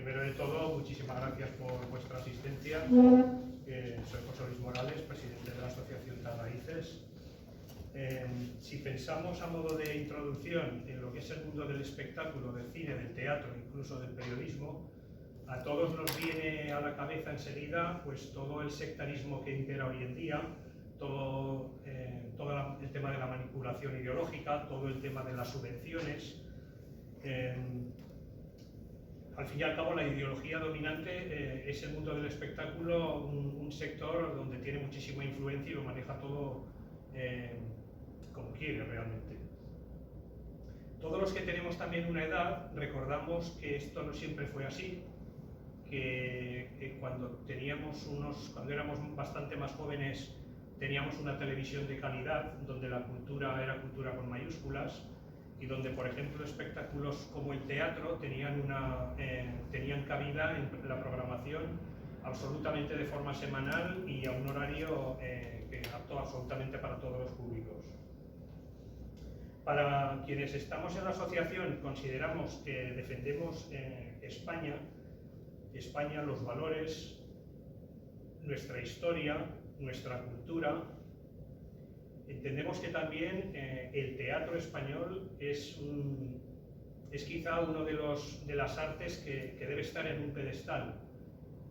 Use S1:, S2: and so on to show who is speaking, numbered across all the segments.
S1: primero de todo, muchísimas gracias por vuestra asistencia. Soy José Luis Morales, presidente de la Asociación TAS Raíces. Si pensamos a modo de introducción en lo que es el mundo del espectáculo, del cine, del teatro, incluso del periodismo, a todos nos viene a la cabeza enseguida pues todo el sectarismo que impera hoy en día, todo el tema de la manipulación ideológica, todo el tema de las subvenciones. Al fin y al cabo, la ideología dominante es el mundo del espectáculo, un sector donde tiene muchísima influencia y lo maneja todo como quiere realmente. Todos los que tenemos también una edad recordamos que esto no siempre fue así, que cuando éramos bastante más jóvenes teníamos una televisión de calidad donde la cultura era cultura con mayúsculas y donde, por ejemplo, espectáculos como el teatro tenían cabida en la programación absolutamente de forma semanal y a un horario apto absolutamente para todos los públicos. Para quienes estamos en la asociación, consideramos que defendemos España, los valores, nuestra historia, nuestra cultura. Entendemos que también el teatro español es quizá uno de las artes que debe estar en un pedestal,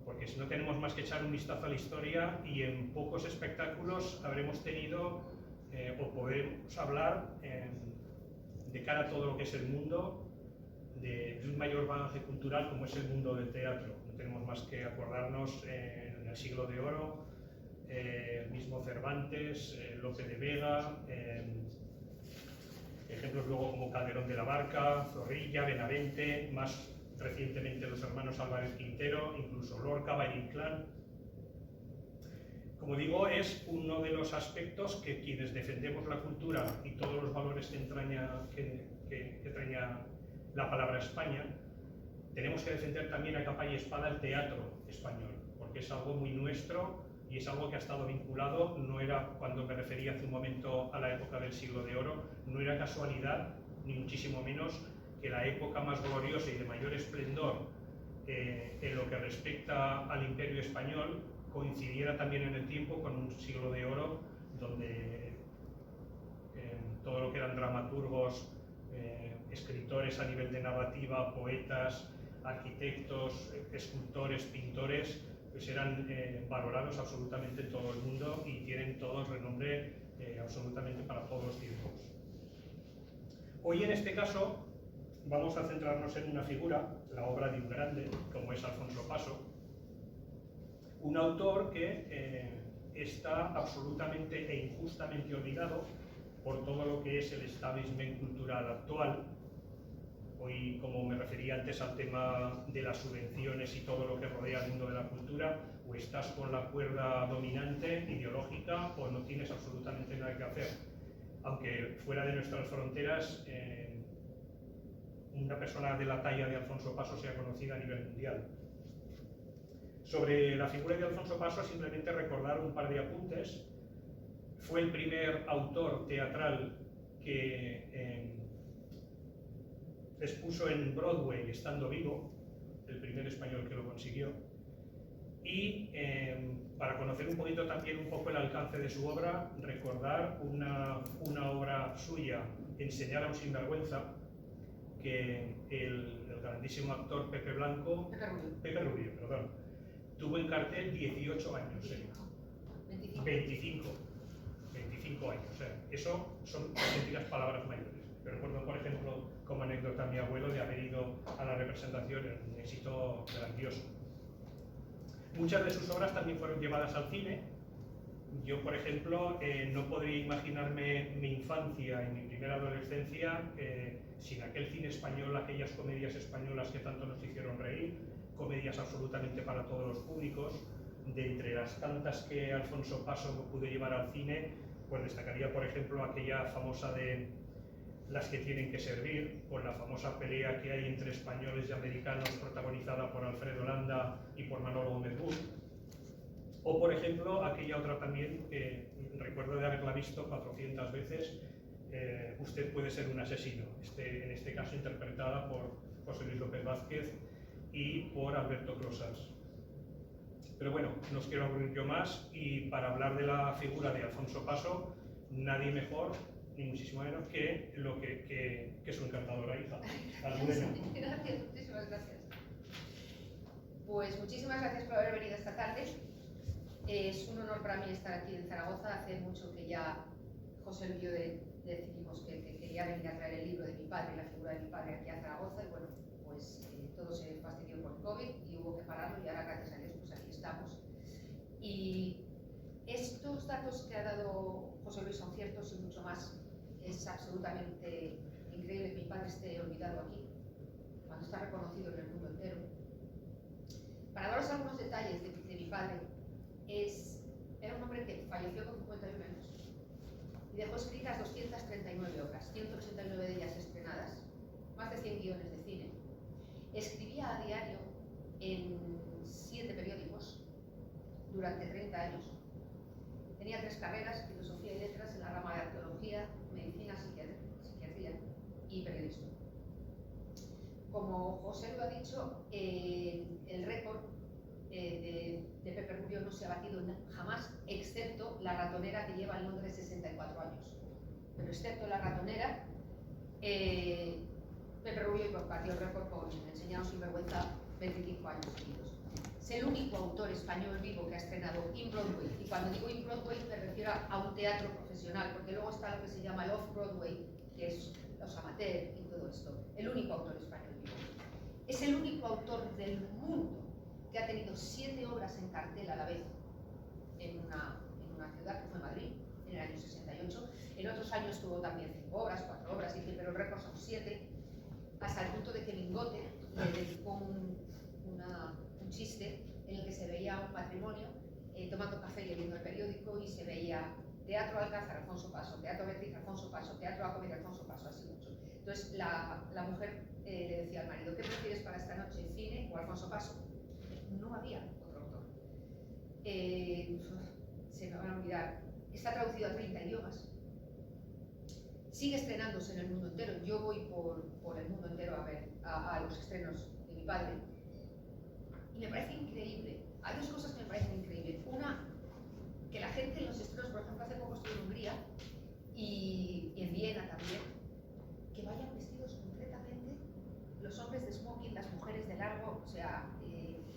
S1: porque si no tenemos más que echar un vistazo a la historia y en pocos espectáculos habremos tenido o podemos hablar de cara a todo lo que es el mundo de un mayor bagaje cultural como es el mundo del teatro. No tenemos más que acordarnos en el siglo de oro, el mismo Cervantes, Lope de Vega, ejemplos luego como Calderón de la Barca, Zorrilla, Benavente, más recientemente los hermanos Álvarez Quintero, incluso Lorca, Valle Inclán. Como digo, es uno de los aspectos que quienes defendemos la cultura y todos los valores que entraña la palabra España, tenemos que defender también a capa y espada el teatro español, porque es algo muy nuestro y es algo que ha estado vinculado, no era, cuando me refería hace un momento a la época del siglo de oro, no era casualidad, ni muchísimo menos, que la época más gloriosa y de mayor esplendor en lo que respecta al Imperio Español coincidiera también en el tiempo con un siglo de oro donde todo lo que eran dramaturgos, escritores a nivel de narrativa, poetas, arquitectos, escultores, pintores, pues eran valorados absolutamente en todo el mundo y tienen todos renombre absolutamente para todos los tiempos. Hoy en este caso vamos a centrarnos en una figura, la obra de un grande, como es Alfonso Paso, un autor que está absolutamente e injustamente olvidado por todo lo que es el establishment cultural actual. Hoy, como me refería antes al tema de las subvenciones y todo lo que rodea el mundo de la cultura, o estás con la cuerda dominante, ideológica, o no tienes absolutamente nada que hacer. Aunque fuera de nuestras fronteras, una persona de la talla de Alfonso Paso sea conocida a nivel mundial. Sobre la figura de Alfonso Paso, simplemente recordar un par de apuntes. Fue el primer autor teatral que expuso en Broadway estando vivo, el primer español que lo consiguió. Y para conocer un poquito también un poco el alcance de su obra, recordar una obra suya, Enseñar a un sinvergüenza, que el grandísimo actor Pepe Rubio, tuvo en cartel 18 años. 25 años. Eso son auténticas palabras mayores. Pero recuerdo, por ejemplo, como anécdota a mi abuelo de haber ido a la representación, un éxito grandioso. Muchas de sus obras también fueron llevadas al cine. Yo, por ejemplo, no podría imaginarme mi infancia y mi primera adolescencia sin aquel cine español, aquellas comedias españolas que tanto nos hicieron reír, comedias absolutamente para todos los públicos. De entre las tantas que Alfonso Paso pudo llevar al cine, pues destacaría, por ejemplo, aquella famosa de Las que tienen que servir, con la famosa pelea que hay entre españoles y americanos protagonizada por Alfredo Landa y por Manolo Gómez Bur. O, por ejemplo, aquella otra también que recuerdo de haberla visto 400 veces, Usted puede ser un asesino, en este caso interpretada por José Luis López Vázquez, y por Alberto Closas. Pero bueno, no os quiero aburrir yo más, y para hablar de la figura de Alfonso Paso, nadie mejor, ni muchísimo menos, que su encantadora hija, Almudena.
S2: Gracias, muchísimas gracias. Pues muchísimas gracias por haber venido esta tarde. Es un honor para mí estar aquí en Zaragoza. Hace mucho que ya José Luis y yo decidimos que quería venir a traer el libro de mi padre, la figura de mi padre, aquí a Zaragoza, y bueno, pues todo se fastidió por el COVID y hubo que pararlo, y ahora gracias a Dios pues aquí estamos. Y estos datos que ha dado José Luis son ciertos y mucho más. Es absolutamente increíble que mi padre esté olvidado aquí, cuando está reconocido en el mundo entero. Para daros algunos detalles de mi padre, era un hombre que falleció con 51 años y dejó escritas 239 obras, 189 de ellas estrenadas, más de 100 guiones de cine. Escribía a diario en 7 periódicos durante 30 años. Tenía 3 carreras, filosofía y letras en la rama de arqueología, medicina, psiquiatría y periodismo. Como José lo ha dicho, el récord de Pepe Rubio no se ha batido jamás, excepto la ratonera, que lleva en Londres 64 años. Pero excepto la ratonera, Pepe Rubio batió el récord con Enseñados sin vergüenza 25 años seguidos. Es el único autor español vivo que ha estrenado in Broadway, y cuando digo in Broadway me refiero a un teatro profesional, porque luego está lo que se llama el off-Broadway, que es los amateurs y todo esto. El único autor español vivo. Es el único autor del mundo que ha tenido 7 obras en cartel a la vez en una ciudad, que fue Madrid, en el año 68. En otros años tuvo también 5 obras, 4 obras, pero el récord son 7, hasta el punto de que Lingote le dedicó un chiste en el que se veía un matrimonio tomando café y leyendo el periódico, y se veía Teatro Alcázar, Alfonso Paso, Teatro Beatriz, Alfonso Paso, Teatro La Comedia, Alfonso Paso, así mucho. Entonces la mujer le decía al marido: ¿qué prefieres para esta noche, cine o Alfonso Paso? No había otro autor. Se me van a olvidar. Está traducido a 30 idiomas. Sigue estrenándose en el mundo entero. Yo voy por el mundo entero a ver a los estrenos de mi padre. Y me parece increíble. Hay 2 cosas que me parecen increíbles. Una, que la gente en los estrenos, por ejemplo, hace poco estuve en Hungría y en Viena también, que vayan vestidos completamente, los hombres de smoking, las mujeres de largo. O sea,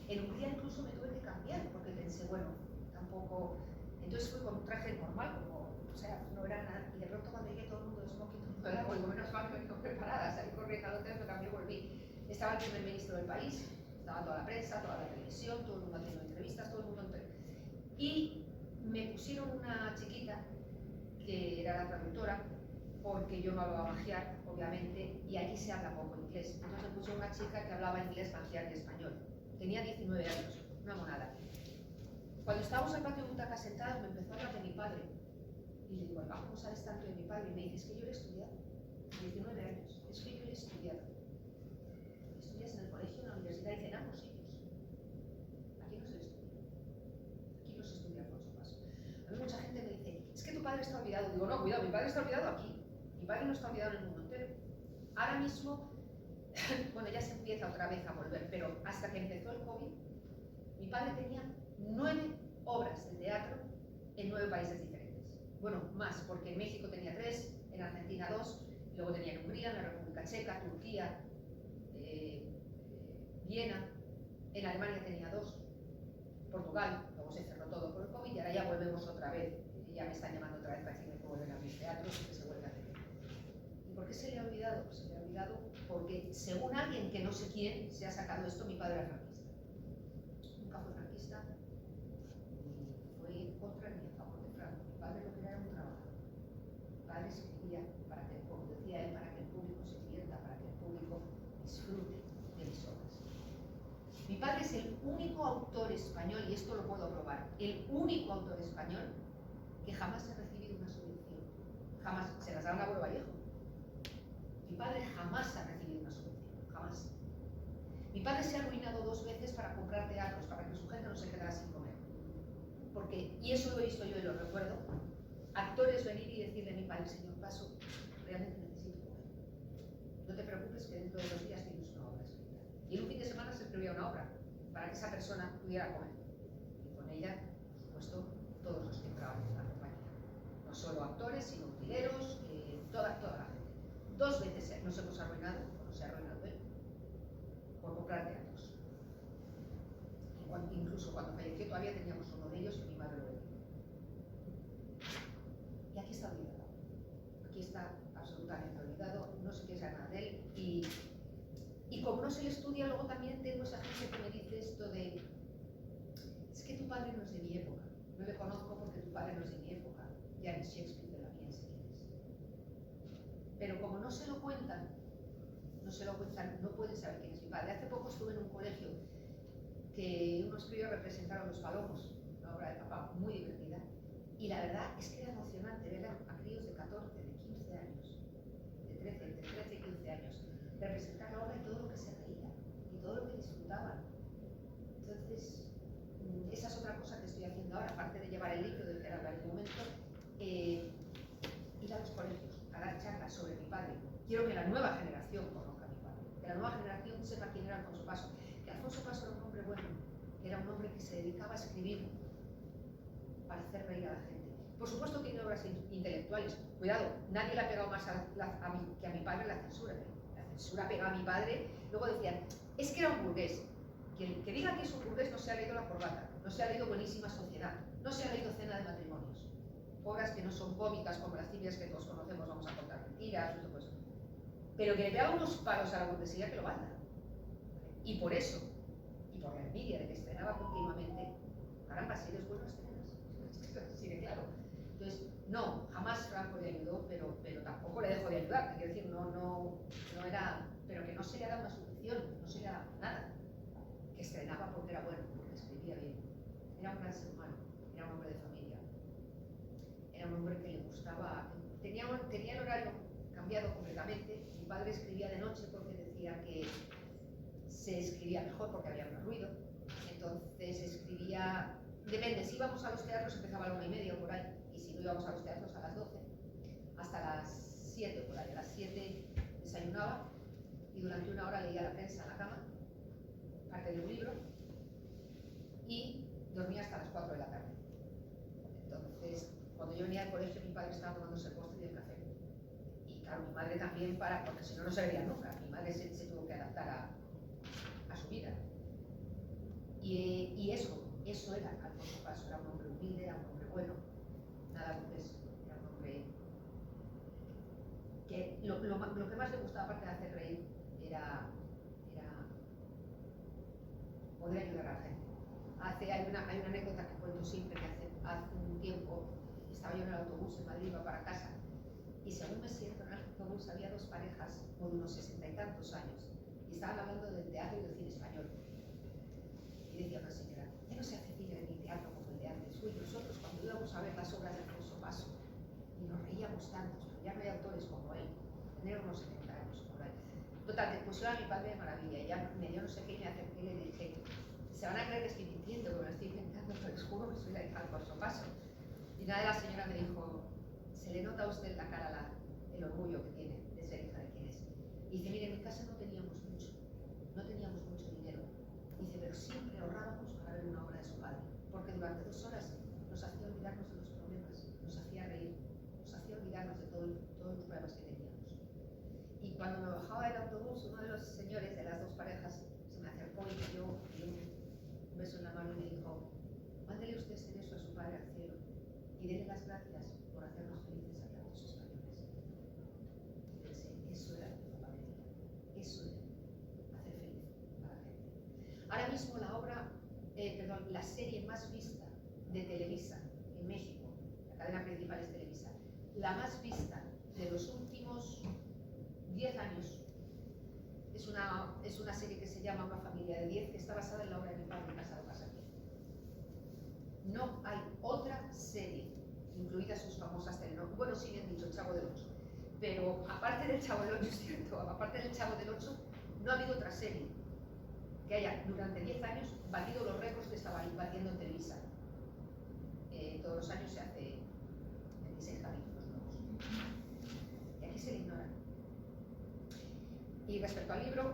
S2: en Hungría incluso me tuve que cambiar porque pensé, bueno, tampoco. Entonces fui con un traje normal, o sea, no era nada. Y de pronto cuando llegué todo el mundo de smoking, todo el mundo de largo, digo, menos mal que vengo preparada, salí corriendo al hotel, me cambié y volví. Estaba el primer ministro del país, estaba toda la prensa, toda la televisión, todo el mundo haciendo entrevistas, todo el mundo y me pusieron una chiquita que era la traductora, porque yo no hablaba magiar, obviamente, y allí se habla poco inglés. Entonces me pusieron una chica que hablaba inglés, magiar y español. Tenía 19 años, una monada. Cuando estábamos en el patio de butacas sentados, me empezó a hablar de mi padre. Y le digo: ¿cómo sabes tanto de mi padre? Y me dice: es que yo le he estudiado. 19 años. Es que yo le he estudiado. Estudias en el colegio, en la universidad, y dicen ambos sitios. Aquí no se le estudia. Aquí no se estudia Alfonso Paso. A mí mucha gente me dice: es que tu padre está olvidado. Digo: no, cuidado, mi padre está olvidado aquí. Mi padre no está olvidado en el mundo entero. Ahora mismo, bueno, ya se empieza otra vez a volver, pero hasta que empezó el COVID, mi padre tenía 9 obras de teatro en 9 países diferentes. Bueno, más, porque en México tenía 3, en Argentina 2, y luego tenía en Hungría, en la República Checa, Turquía, Viena, en Alemania tenía 2, Portugal, luego se cerró todo por el COVID y ahora ya volvemos otra vez. Ya me están llamando otra vez para decirme que vuelven a abrir teatros y que se vuelve a hacer. ¿Y por qué se le ha olvidado? Pues se le ha olvidado porque, según alguien que no sé quién, se ha sacado esto: mi padre era franquista. Nunca fue franquista, ni fue contra ni a favor de Franco. Mi padre lo que era un trabajador. Mi padre escribía para que, como decía él, para que el público se divierta, para que el público disfrute de mis obras. Mi padre es el único autor español, y esto lo puedo probar, el único autor español que jamás ha recibido una subvención. Jamás. Se las da un abuelo Vallejo. Mi padre jamás ha recibido una subvención. Jamás. Mi padre se ha arruinado 2 veces para comprar teatros, para que su gente no se quedara sin comer. Porque, y eso lo he visto yo y lo recuerdo, actores venir y decirle a mi padre: señor Paso, realmente necesito comer. No te preocupes, que dentro de 2 días tienes una obra escrita. Y Y en un fin de semana se escribía una obra para que esa persona pudiera comer. Y con ella, por supuesto, todos los que entraban en la compañía. No solo actores, sino utileros, toda la gente. 2 veces nos hemos arruinado, o se ha arruinado él, por comprar teatros. Incluso cuando falleció todavía teníamos uno de ellos y mi madre lo vendió. Y aquí está olvidado. Aquí está absolutamente olvidado, no se quiere saber nada de él. Y como no se le estudia, luego también tengo esa gente que me dice esto de: es que tu padre no es de mi época. No le conozco porque tu padre no es de mi época. Ya ni Shakespeare de la mía sé quién es. Pero como no se lo cuentan, no pueden saber quién es mi padre. Hace poco estuve en un colegio que unos críos representaron Los Palomos, una obra de papá muy divertida. Y la verdad es que era emocionante ver a críos de 14, de 15 años, entre 13 y 15 años, representar la obra y todo lo que se reía y todo lo que disfrutaban. Entonces, esa es otra cosa que estoy haciendo ahora, aparte de llevar el libro del que era en el momento, ir a los colegios, a dar charlas sobre mi padre. Quiero que la nueva generación conozca a mi padre, que la nueva generación sepa quién era Alfonso Paso. Que Alfonso Paso era un hombre bueno, que era un hombre que se dedicaba a escribir para hacer reír a la gente. Por supuesto que tiene obras intelectuales. Cuidado, nadie le ha pegado más que a mi padre la censura. La censura pegaba a mi padre. Luego decían, es que era un burgués. Que diga que es un burgués no se ha leído La Corbata, no se ha leído Buenísima Sociedad, no se ha leído Cena de Matrimonios. Obras que no son cómicas como las tibias que todos conocemos, vamos a contar mentiras, pues. Pero que le pega unos palos a la burguesía que lo valga. Y por eso, y por la envidia de que estrenaba continuamente, caramba, si eres bueno estrenas. Así de claro. Entonces, no, jamás Franco le ayudó, pero tampoco le dejó de ayudar. Quiero decir, no era, pero que no se le daba una subvención, no se le daba nada. Que estrenaba porque era bueno, porque escribía bien. Era un gran ser humano, era un hombre de familia. Era un hombre que le gustaba, tenía el horario cambiado completamente. Mi padre escribía de noche porque decía que se escribía mejor porque había menos ruido. Entonces escribía, depende, si íbamos a los teatros empezaba a la 1:30 o por ahí, y si no íbamos a los teatros a las 12, hasta las 7 por ahí. A las 7 desayunaba y durante 1 hora leía la prensa en la cama, parte de un libro, y dormía hasta las 4 de la tarde. Entonces, cuando yo venía al colegio, mi padre estaba tomándose el postre y el café. Y claro, mi madre también, porque si no, no se vería nunca. Mi madre se tuvo que adaptar a su vida. Y eso era Alfonso Paso. Era un hombre humilde, era un hombre bueno, nada burgués. Era un hombre que lo que más le gustaba, aparte de hacer reír, era poder ayudar a la gente. Hay una anécdota que cuento siempre, que hace un tiempo estaba yo en el autobús en Madrid, iba para casa, y según me siento en el autobús había 2 parejas con unos 60 y tantos años, y estaban hablando del teatro y del cine español. Y decía una señora, ya no se hace cine ni teatro como el de antes. Uy, nosotros cuando íbamos a ver las obras de Alfonso Paso, y nos reíamos tanto, pero ya no hay autores como él, tener unos 70 años por ahí. Total, que pusieron a mi padre de maravilla, y ya me dio no sé qué, y me acerqué y le dije, se van a creer que estoy mintiendo, que me lo estoy inventando, pero les juro que soy la hija de Alfonso Paso. Y nada, la señora me dijo, se le nota a usted en la cara el orgullo que tiene de ser hija de quien es. Y dice, mire, en mi casa no teníamos mucho dinero. Dice, pero siempre ahorrábamos para ver una obra de su padre, porque durante 2 horas nos hacía olvidarnos de los problemas, nos hacía reír, nos hacía olvidarnos de todos los problemas que teníamos. Y cuando me bajaba del autobús, uno de los señores de las 2 parejas se me acercó y me dio un beso en la mano y me dijo, mándele usted ese beso a su padre al cielo y dele las gracias por hacernos felices a tantos españoles. Y pensé, eso era lo que mi padre quería, eso era hacer feliz a la gente. Ahora mismo la serie más vista de Televisa en México, la cadena principal es Televisa, la más vista de los últimos 10 años, es una serie que se llama Una familia de 10, que está basada en la obra de mi padre, Casado Casaquín. No hay otra serie, incluidas sus famosas telenovelas. Bueno, sí me han dicho El Chavo del Ocho, pero aparte del Chavo del Ocho, es cierto, aparte del Chavo del Ocho, no ha habido otra serie que haya durante 10 años batido los récords que estaba batiendo en Televisa. Todos los años se hace 26 capítulos nuevos. Y aquí se le ignora. Y respecto al libro,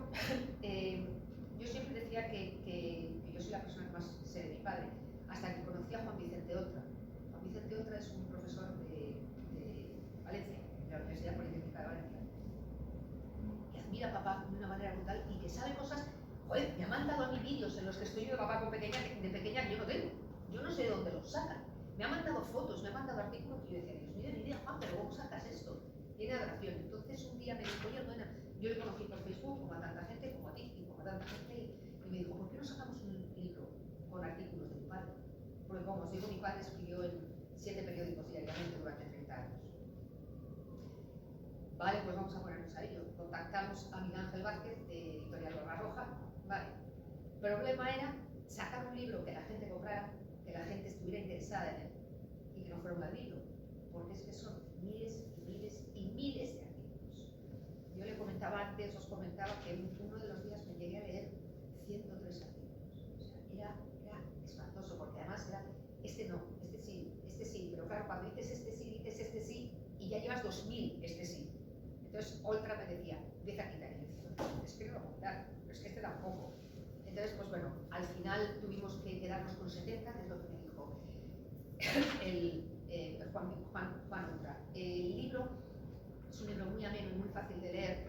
S2: decía que yo soy la persona que más sé de mi padre, hasta que conocí a Juan Vicente Oltra. Juan Vicente Oltra es un profesor de Valencia, de la Universidad Politécnica de Valencia, que admira a papá de una manera brutal y que sabe cosas. Joder, me ha mandado a mí vídeos en los que estoy yo de papá de pequeña que yo no tengo. Yo no sé de dónde los sacan. Me ha mandado fotos, me ha mandado artículos y yo decía, Dios mío de mi vida, Juan, pero ¿cómo sacas esto? Tiene adoración. Entonces un día me dijo, oye, Aldona, yo le conocí por Facebook, como a tanta gente, como a ti, y como a tanta gente, y me dijo, ¿por qué no sacamos un libro con artículos de mi padre? Porque como os digo, mi padre escribió en 7 periódicos diariamente durante 30 años. Vale, pues vamos a ponernos a ello. Contactamos a Miguel Ángel Vázquez de Editorial Barbarroja. Vale. El problema era sacar un libro que la gente comprara, que la gente estuviera interesada en él y que no fuera un mal libro, porque es que son miles y miles y miles de artículos. Yo le comentaba antes, os comentaba que uno de los días me llegué a leer 103 artículos. O sea, era espantoso, porque además era este no, este sí, pero claro, cuando dices este sí, y ya llevas 2000 este sí. Entonces Oltra me decía, empieza a quitar, y yo decía, no, es que no lo voy a quitar, pero es que este tampoco. Entonces, pues bueno, al final tuvimos que quedarnos con 70, que es lo que me dijo Juan Oltra. El libro es un libro muy ameno y muy fácil de leer,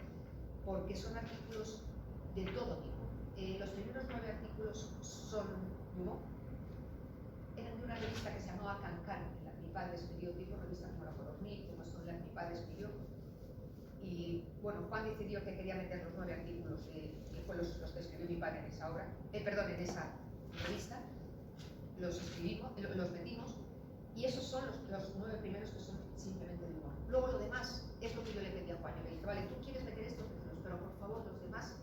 S2: porque son artículos de todo tipo. Los primeros 9 artículos son eran de una revista que se llamaba Cancan, en la que mi padre escribió, tipo revistas como la Colornit, como son las que mi padre escribió. Y bueno, Juan decidió que quería meter los 9 artículos que fue los que escribió mi padre en esa obra, en esa revista, los metimos, y esos son los 9 primeros que son simplemente de humor. Luego lo demás es lo que yo le pedí a Juan, yo le dije, vale, tú quieres meter estos títulos, pero por favor los demás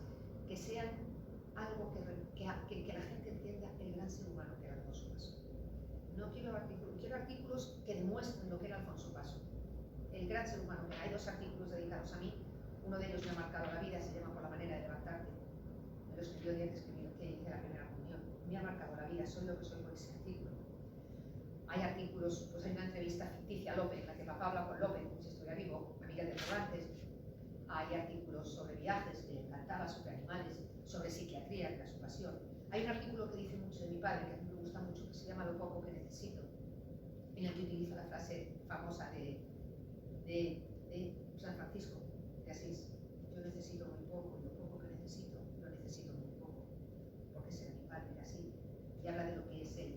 S2: que sean algo que la gente entienda el gran ser humano que era Alfonso Paso. No quiero artículos que demuestren lo que era Alfonso Paso, el gran ser humano que era. Hay 2 artículos dedicados a mí, uno de ellos me ha marcado la vida, se llama Por la manera de levantarte. Me lo escribió el día que hice la primera comunión. Me ha marcado la vida, soy lo que soy por ese artículo. Hay artículos, pues hay una entrevista ficticia a López, en la que papá habla con López, mucha historia vivo, amiga de Cervantes. Hay artículos sobre viajes, que le encantaba, sobre animales, sobre psiquiatría, que era su pasión. Hay un artículo que dice mucho de mi padre, que a mí me gusta mucho, que se llama Lo poco que necesito, en el que utiliza la frase famosa de San Francisco de Asís: yo necesito muy poco, y lo poco que necesito, lo necesito muy poco, porque será mi padre, era así. Y habla de lo que es él,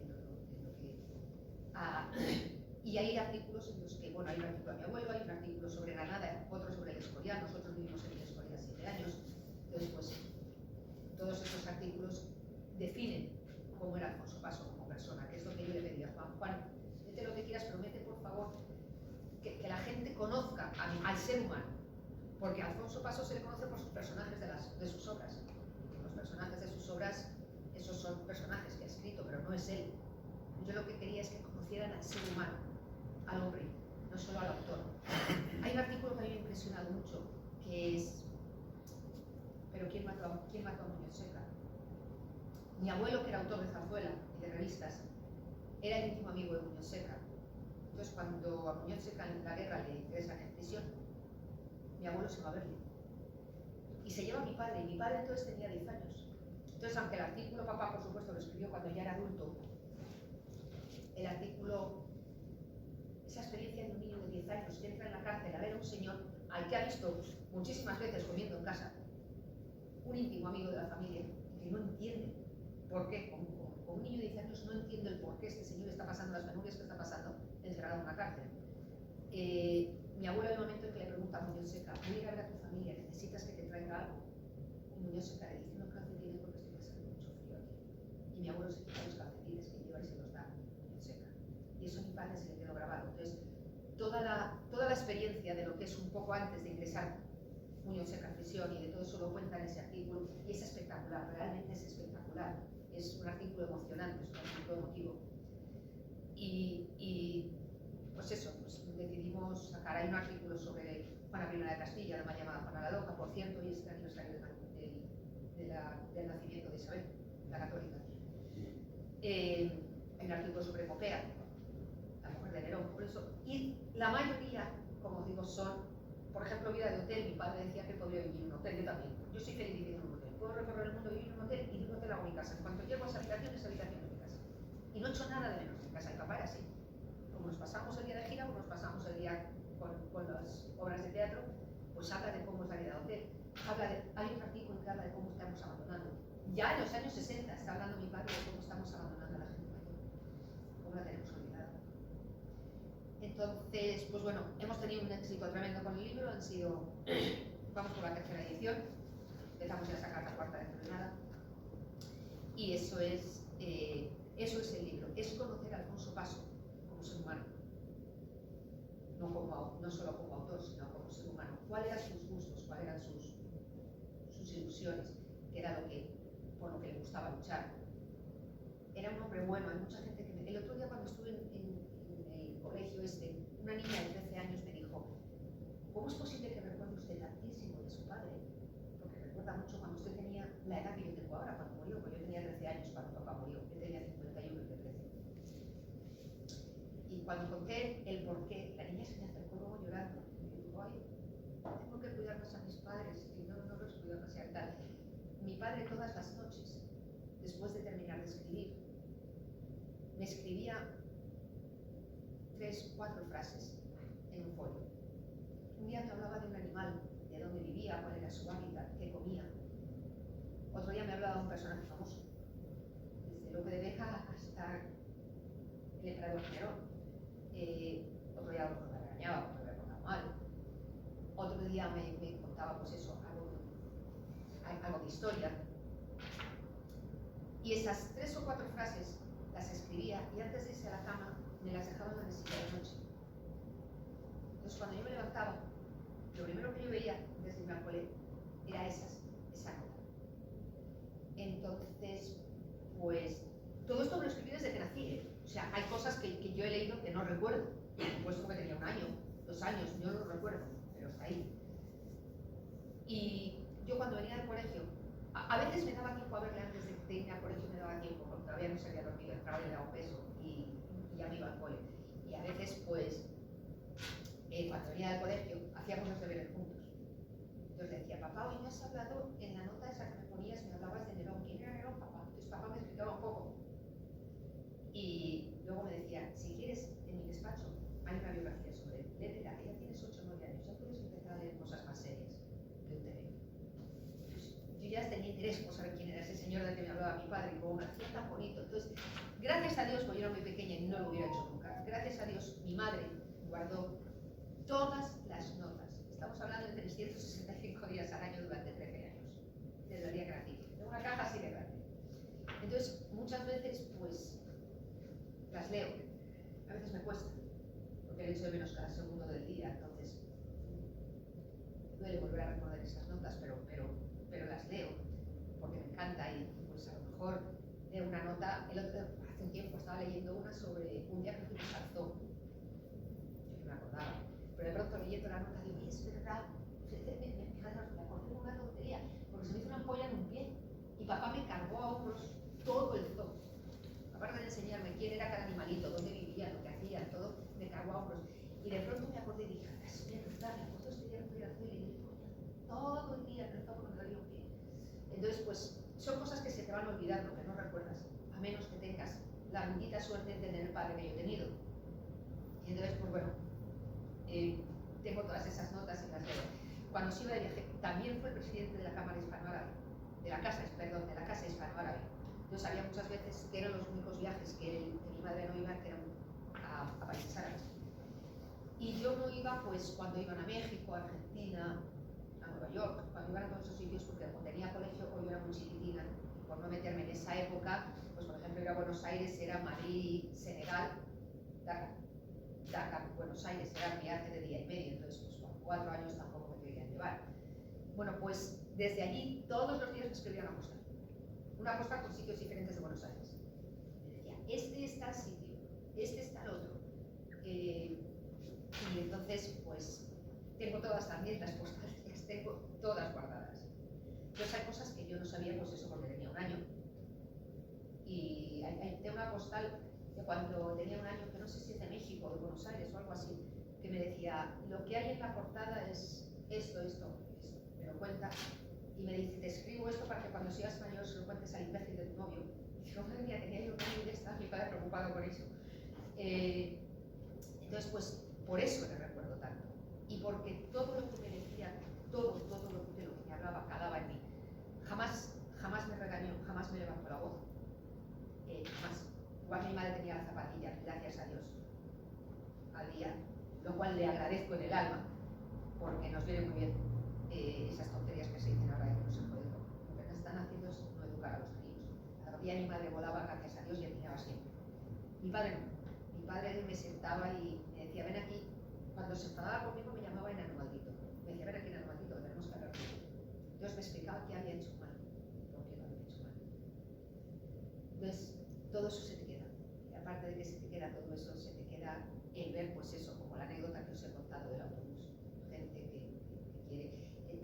S2: y hay artículos en los que, bueno, hay un artículo a mi abuelo, hay un artículo sobre Granada, otro sobre el Escorial. Nosotros vivimos en el Escorial 7 años. Entonces, pues, todos estos artículos definen cómo era Alfonso Paso como persona, que es lo que yo le pedía a Juan, mete lo que quieras, pero mete, por favor, que la gente conozca al ser humano, porque a Alfonso Paso se le conoce por sus personajes de sus obras. Los personajes de sus obras, esos son personajes que ha escrito, pero no es él. Yo lo que quería es que conocieran al ser humano, al hombre, no solo al autor. Hay un artículo que a mí me ha impresionado mucho, que es, pero ¿quién mató a Muñoz Seca? Mi abuelo, que era autor de zarzuela y de revistas, era el íntimo amigo de Muñoz Seca. Entonces, cuando a Muñoz Seca en la guerra le ingresan en prisión, mi abuelo se va a verle. Y se lleva a mi padre, y mi padre entonces tenía 10 años. Entonces, aunque el artículo papá, por supuesto, lo escribió cuando ya era adulto, el artículo, esa experiencia de un niño de 10 años que entra en la cárcel a ver a un señor al que ha visto muchísimas veces comiendo en casa, un íntimo amigo de la familia, que no entiende por qué, con un niño de 10 años no entiende el por qué este señor está pasando las penurias que está pasando encerrado en una cárcel. Mi abuelo, hay un momento en que le pregunta a Muñoz Seca, voy a ir a ver a tu familia, ¿necesitas que te traiga algo? Y Muñoz Seca le dice, no calcetines porque estoy pasando mucho frío aquí. Y mi abuelo se quita los calcetines que lleva y se los da a Muñoz Seca. Y eso a mi padre se le quedó grabado. Entonces, toda la experiencia de lo que es un poco antes de ingresar Muñoz Seca en prisión y de todo eso lo cuenta en ese artículo, y es espectacular, realmente es espectacular. Es un artículo emocionante, es un artículo emotivo. Y pues eso, pues decidimos sacar. Hay un artículo sobre Juana I de Castilla, la mal llamada Juana la Loca, por cierto, y es el aniversario del nacimiento de Isabel, la católica. Hay un artículo sobre Popea, la mujer de Nerón, por eso. Y la mayoría, como os digo, son, por ejemplo, vida de hotel. Mi padre decía que podría vivir en un hotel, yo también. Yo soy feliz viviendo en un hotel. puedo recorrer el mundo, vivir en un hotel y de un hotel hago mi casa. En cuanto llego a esa habitación es mi casa. Y no he hecho nada de menos en casa. Y papá era así. Como nos pasamos el día de gira, como nos pasamos el día con las obras de teatro, pues habla de cómo es la vida de hotel. Hay un artículo que habla de cómo estamos abandonando. Ya en los años 60 está hablando mi padre de cómo estamos abandonando a la gente mayor, cómo la tenemos olvidada. Entonces, pues bueno, hemos tenido un éxito tremendo con el libro, vamos por la tercera edición, empezamos ya a sacar la cuarta dentro de nada, y eso es el libro, es conocer a Alfonso Paso como ser humano, no solo como autor, sino como ser humano. ¿Cuáles eran sus gustos? ¿Cuáles eran sus ilusiones? ¿Qué era por lo que le gustaba luchar? Era un hombre bueno. Hay mucha gente que el otro día cuando estuve en el colegio una niña de 13 años me dijo: ¿cómo es posible que recuerde usted tantísimo de su padre? Porque recuerda mucho cuando usted tenía la edad que yo tengo ahora, cuando murió, porque yo tenía 13 años cuando papá murió, yo tenía 51 y 13. Y cuando conté el porqué, la niña se me acercó luego llorando y me dijo: ay, tengo que cuidar más a mis padres y no los cuido demasiado tal. Mi padre todas las noches, después de terminar de escribir, me escribía 3 o 4 frases en un folio. Un día me hablaba de un animal, de dónde vivía, cuál era su hábitat, qué comía. Otro día me hablaba de un personaje famoso, desde Lope de Vega hasta el emperador Nerón. Otro día me regañaba porque me había portado mal. Otro día me contaba, pues eso, algo de historia. Y esas 3 o 4 frases las escribía y antes de irse a la cama me las dejaba en la mesita de noche. Entonces cuando yo me levantaba, lo primero que yo veía desde mi alcohol era esa nota. Entonces, pues, todo esto me lo escribí desde que nací, ¿eh? O sea, hay cosas que yo he leído que no recuerdo. Por supuesto que tenía 1 año, 2 años, yo no lo recuerdo, pero está ahí. Y yo cuando venía del colegio, a veces me daba tiempo a verle antes de irme al colegio, me daba tiempo, porque todavía no se había dormido, entraba y le daba un beso y ya me iba al cole. Y a veces, pues, cuando venía del colegio, hacíamos los deberes juntos. Entonces le decía: papá, hoy me has hablado en la nota esa que me ponías, me hablabas de Nerón. ¿Quién era Nerón, papá? Entonces papá me explicaba un poco. Y luego me decía: si quieres, en mi despacho hay una biografía sobre él. Léela, que ya tienes 8 o 9 años, ya puedes empezar a leer cosas más serias que un TV. Pues, yo ya tenía interés por saber quién era ese señor del que me hablaba mi padre y cómo me hacía tan bonito. Entonces, gracias a Dios, porque yo era muy pequeña y no lo hubiera hecho nunca, gracias a Dios, mi madre guardó todas las notas. Estamos hablando de 365 días al año durante 13 años, desde el día que nací. Tengo una caja así de grande. Entonces, muchas veces, pues, las leo. A veces me cuesta, porque le echo de menos cada segundo del día. Entonces, duele volver a recordar esas notas, pero las leo, porque me encanta. Y pues a lo mejor leo una nota. Hace un tiempo estaba leyendo una sobre un día que fuimos al zoo. Yo no me acordaba. Pero de pronto leyendo la nota digo: es verdad, me acordé de una tontería, porque se me hizo una ampolla en un pie y papá me cargó a hombros todo el zoo. Aparte de enseñarme quién era cada animalito, dónde vivía, lo que hacían, todo, me cargó a hombros. Y de pronto me acordé y dije: es verdad, me acuerdo este día que fui al zoo y leí todo el día en el zoo cuando le dio un pie. Entonces, pues, son cosas que se te van olvidando, que no recuerdas, a menos que tengas la bendita suerte de tener el padre que yo he tenido. Y entonces, pues bueno, tengo todas esas notas y las leo. Cuando se iba de viaje, también fue el presidente de la Cámara Hispanoárabe, de la Casa Hispanoárabe. Entonces había muchas veces que eran los únicos viajes que mi madre no iba, que eran a países árabes. Y yo no iba, pues, cuando iban a México, a Argentina, a Nueva York, cuando iban a todos esos sitios, porque como tenía colegio o yo era muy chiquitina, y por no meterme en esa época, pues por ejemplo ir a Buenos Aires era Madrid, Senegal, Dakar, Buenos Aires, era un viaje de día y medio, entonces pues con 4 años tampoco me querían llevar. Bueno, pues desde allí todos los días me escribían una postal con sitios diferentes de Buenos Aires. Me decía: este está el sitio, este está el otro. Y entonces, pues, tengo todas también las postales, las tengo todas guardadas. Entonces hay cosas que yo no sabía, pues eso, porque tenía 1 año. Y tengo una postal de cuando tenía 1 año, que no sé si es de México o de Buenos Aires o algo así, que me decía: lo que hay en la portada es esto. Me lo cuenta y me dice, te escribo esto para que cuando seas mayor se lo cuentes al imbécil de tu novio. Y digo, madre mía, tenía yo que estaba mi padre preocupado por eso. Entonces, pues, por eso le recuerdo tanto. Y porque todo lo que me decía, todo lo que me hablaba, calaba en mí. Jamás me regañó, jamás me levantó la voz. Jamás. Igual mi madre tenía la zapatilla, gracias a Dios, al día, lo cual le agradezco en el alma, porque nos viene muy bien esas tonterías que se dicen ahora de consejo de educación. Lo que nos están haciendo es no educar a los niños. Cada día mi madre volaba, gracias a Dios, y atinaba siempre. Mi padre no. Mi padre me sentaba y me decía, ven aquí. Cuando se enfadaba conmigo me llamaba enano maldito. Me decía, ven aquí, enano maldito, que tenemos que hablar de esto. Entonces me explicaba qué había hecho mal, por qué lo había hecho mal. Entonces, todo eso se te queda. Y aparte de que se te queda todo eso, se te queda el ver, pues eso, como la anécdota que os he contado del autobús. Gente que quiere.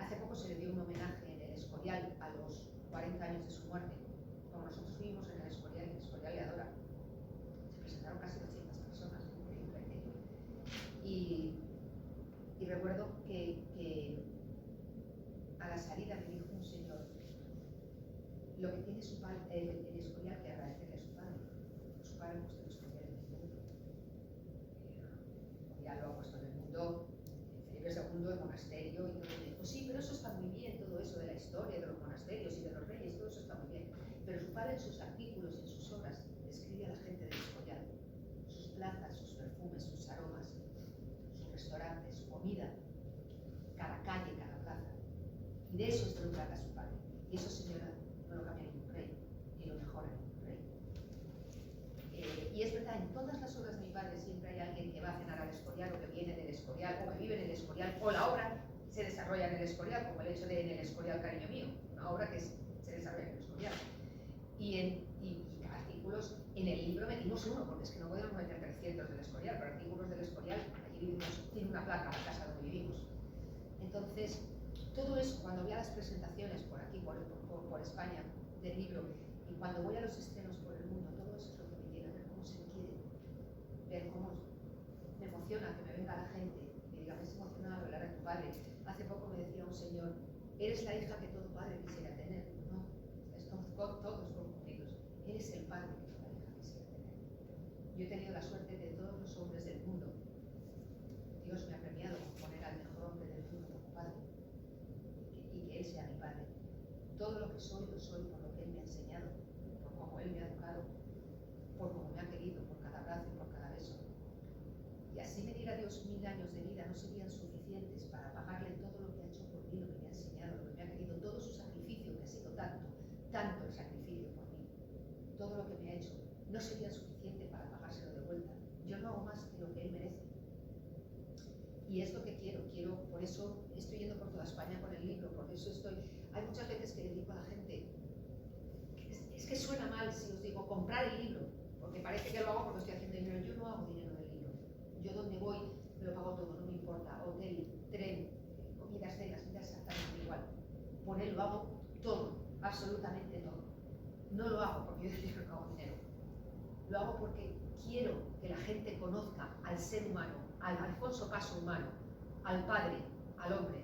S2: Hace poco se le dio un homenaje en el Escorial a los 40 años de su muerte. Como nosotros vivimos en el Escorial le adora. Se presentaron casi 200 personas, increíble. Y recuerdo que a la salida me dijo un señor, lo que tiene su padre, el Escorial, que agradecerle a su padre. Su padre ha puesto el Escorial en el mundo. Ya lo ha puesto en el mundo, Felipe II, el monasterio y todo. Y dijo, sí, pero eso está muy bien, todo eso de la historia, de los monasterios y de los reyes, todo eso está muy bien. Pero su padre en sus artículos, en sus obras, describe a la gente del Escorial. Sus plazas, sus perfumes, sus aromas, sus restaurantes, su comida, cada calle, cada plaza. Y de eso es de lo que trata su padre. Y eso, señora, no lo cambia ningún rey, ni lo mejora ningún rey. Y es verdad, en todas las obras de mi padre siempre hay alguien que va a cenar al Escorial, o que viene del Escorial, o que vive en el Escorial, o la obra se desarrolla en el Escorial, como el hecho de En el Escorial, cariño mío, una obra que se desarrolla en el Escorial. Y artículos, en el libro metimos uno, porque es que no podemos meter 300 del Escorial, pero artículos del Escorial, allí vivimos, tiene una placa la casa donde vivimos. Entonces, todo eso, cuando voy a las presentaciones por aquí, por España, del libro, y cuando voy a los estrenos por el mundo, todo eso es lo que me llena, ver cómo se quiere, ver cómo me emociona que me venga la gente, me diga, me has emocionado hablar de tu padre. Hace poco me decía un señor, eres la hija que todo padre quisiera tener. No, estamos todos confundidos. Eres el padre que toda hija quisiera tener. Yo he tenido la suerte de todos los hombres del mundo. Dios me ha premiado con poner al mejor hombre del mundo como padre. Y que él sea mi padre. Todo lo que soy, lo soy por lo que él me ha enseñado, por cómo él me ha educado, por cómo me ha querido, por cada abrazo y por cada beso. Y así me diera Dios 1000 años de vida no serían suficientes para pagarle todo lo que ha hecho por mí, lo que me ha enseñado, lo que me ha querido, todo su sacrificio, que ha sido tanto el sacrificio por mí, todo lo que me ha hecho, no sería suficiente para pagárselo de vuelta. Yo no hago más que lo que él merece. Y es lo que quiero, por eso estoy yendo por toda España con el libro, por eso hay muchas veces que le digo a la gente, es que suena mal si os digo comprar el libro, porque parece que lo hago porque estoy haciendo dinero. Yo no hago dinero del libro. Yo donde voy me lo pago todo, no me importa. Hotel, tren, comidas, cenas, me da exactamente igual. Por él lo hago todo, absolutamente todo. No lo hago porque yo del libro no hago dinero. Lo hago porque quiero que la gente conozca al ser humano, al Alfonso Caso humano, al padre, al hombre.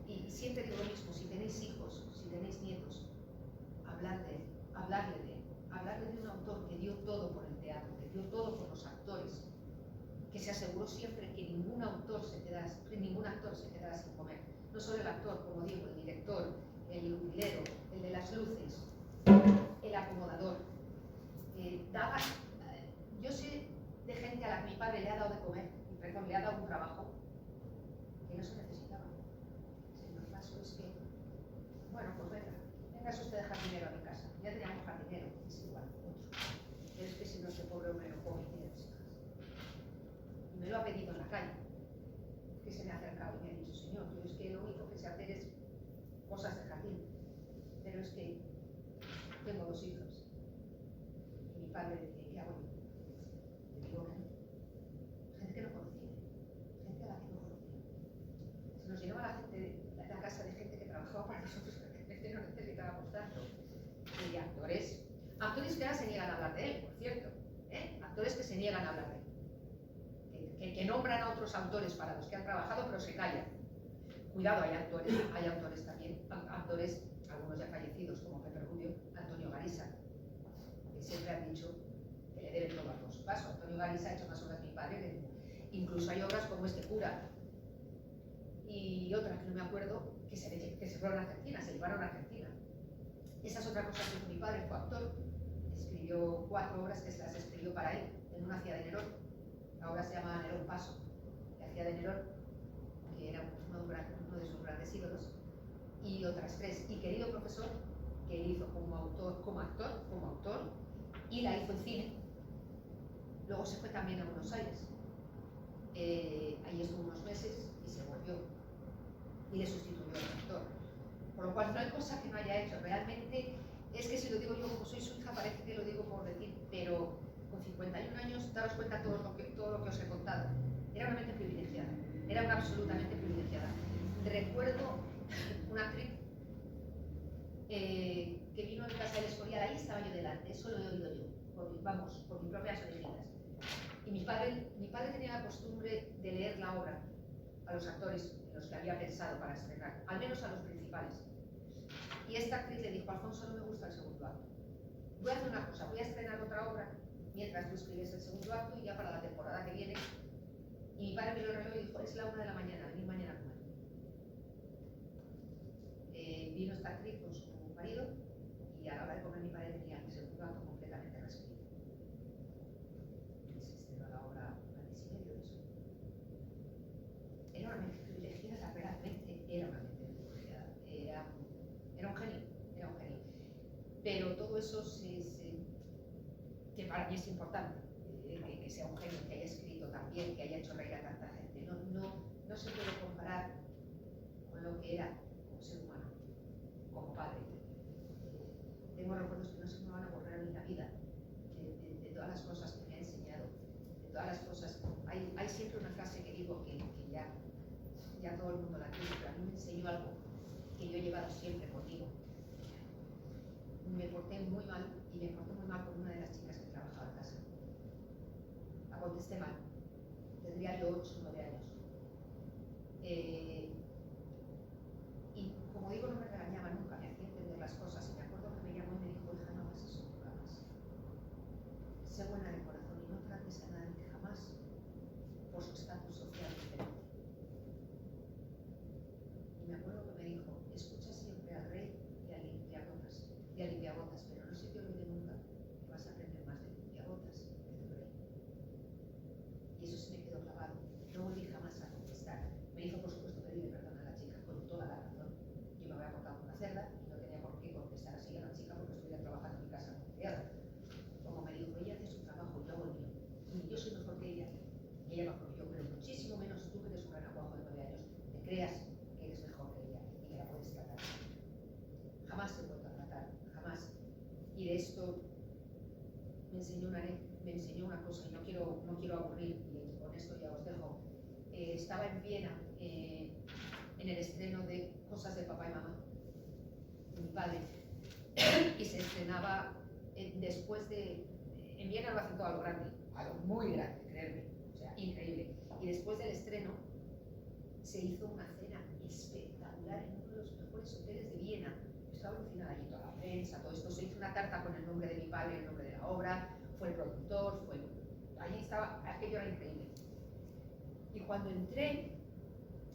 S2: Y siempre digo lo mismo, si tenéis hijos, si tenéis nietos, hablarle de un autor que dio todo por el teatro, que dio todo por los actores, que se aseguró siempre que ningún actor se quedara sin comer. No solo el actor, como digo, el director, el utilero, el de las luces, el acomodador. Yo sé de gente a la que mi padre le ha dado de comer, perdón, le ha dado un trabajo que no se necesitaba. Señor Paso, es que, bueno, pues venga usted a dejar dinero a mi casa. Ya teníamos jardinero, es igual, otro. Pero es que si no, este pobre hombre no come, tiene 2 hijas. Y me lo ha pedido en la calle, que se me ha acercado y me ha dicho, señor, yo es que lo único que sé hacer es cosas de jardín, pero es que tengo 2 hijas. Y mi padre decía, ¿qué hago yo? Le digo que no. Gente que no conocía, gente a la que no conocía. Se nos llenaba la casa de gente que trabajaba para nosotros, porque no necesitábamos tanto. Y actores que ahora se niegan a hablar de él, por cierto. Actores que se niegan a hablar de él. Que nombran a otros autores para los que han trabajado, pero se callan. Cuidado, hay autores también, actores, algunos ya fallecidos, como Pepe Rubio, Antonio Garisa, que siempre han dicho que le deben todo por su paso. Antonio Garisa ha hecho más obras que mi padre, incluso hay obras como Este cura y otra que no me acuerdo, que se fueron a Argentina, se llevaron a Argentina. Esa es otra cosa que hizo mi padre, fue actor, escribió 4 obras que se las escribió para él, en una hacía de Nerón, la obra se llama Nerón Paso, que hacía de Nerón, que era uno de sus grandes ídolos, y otras 3. Y Querido profesor, que hizo como actor, y la hizo en cine. Luego se fue también a Buenos Aires. Ahí estuvo unos meses y se volvió. Y le sustituyó al actor. Por lo cual no hay cosa que no haya hecho. Realmente es que si lo digo yo como soy su hija parece que lo digo por decir, pero con 51 años daros cuenta todo lo que os he contado. Era una mente privilegiada. Era una absolutamente privilegiada. Recuerdo una actriz que vino a mi casa del Escorial, ahí estaba yo delante, eso lo he oído yo, por mis propias orejitas. Y mi padre tenía la costumbre de leer la obra a los actores en los que había pensado para estrenar, al menos a los principales. Y esta actriz le dijo: Alfonso, no me gusta el segundo acto. Voy a hacer una cosa, voy a estrenar otra obra mientras tú escribes el segundo acto y ya para la temporada que viene. Y mi padre miró el reloj y dijo: es la 1 de la mañana, venid mañana a comer. Vino esta actriz con su marido y a la hora de comer mi padre tenía el segundo acto completamente reescrito. Y se estrenó la obra un mes y medio de eso. Era una mente privilegiada, realmente era una mente privilegiada. Era un genio. Pero todo eso que para mí es importante, que sea un genio, que haya escrito también, que haya hecho reír a tanta gente. No se puede comparar con lo que era como ser humano, como padre. Tengo recuerdos que no se me van a borrar en la vida, de todas las cosas que me ha enseñado, de todas las cosas. Hay siempre una frase que digo que ya todo el mundo la tiene, pero a mí me enseñó algo que yo he llevado siempre conmigo. Me porté muy mal, y me porté muy mal con una de las chicas que trabajaba en casa. La contesté mal. Tendría yo 8 o 9 años. Y como digo, no me regañaba nunca, me hacía entender las cosas. Y me acuerdo que me llamó y me dijo: hija, no hagas eso nunca más. Sé buena de corazón y no trates a nadie jamás por su estatus social diferente. Y me acuerdo que me dijo: escucha siempre al rey y al limpiabotas, pero no se te olvide nunca que vas a aprender más de limpiabotas que del rey. Y eso se me quedó clavado. No volví jamás a contestar. Me hizo, por supuesto, pedirle perdón a la chica, con toda la razón. Yo me había portado una cerda y no tenía por qué contestar así a la chica porque estuviera trabajando en mi casa como criada. Como me dijo: ella hace su trabajo, yo hago el mío. Y yo soy mejor que ella. Y ella mejor que yo, pero muchísimo menos tú, que eres un gran aguajo de 9 años, te creas que eres mejor que ella y que la puedes tratar. Jamás se he vuelto a tratar, jamás. Y de esto me enseñó una cosa, y no quiero aburrir, y con esto ya os dejo. Estaba en Viena en el estreno de Cosas de papá y mamá, de mi padre, y se estrenaba después de... En Viena lo hacen todo a lo grande, a lo muy grande, creerme, o sea, increíble. Y después del estreno se hizo una cena espectacular en uno de los mejores hoteles de Viena. Estaba alucinada allí, toda la prensa, todo esto. Se hizo una carta con el nombre de mi padre, el nombre de la obra, fue el productor, allí estaba, aquello era increíble. Y cuando entré,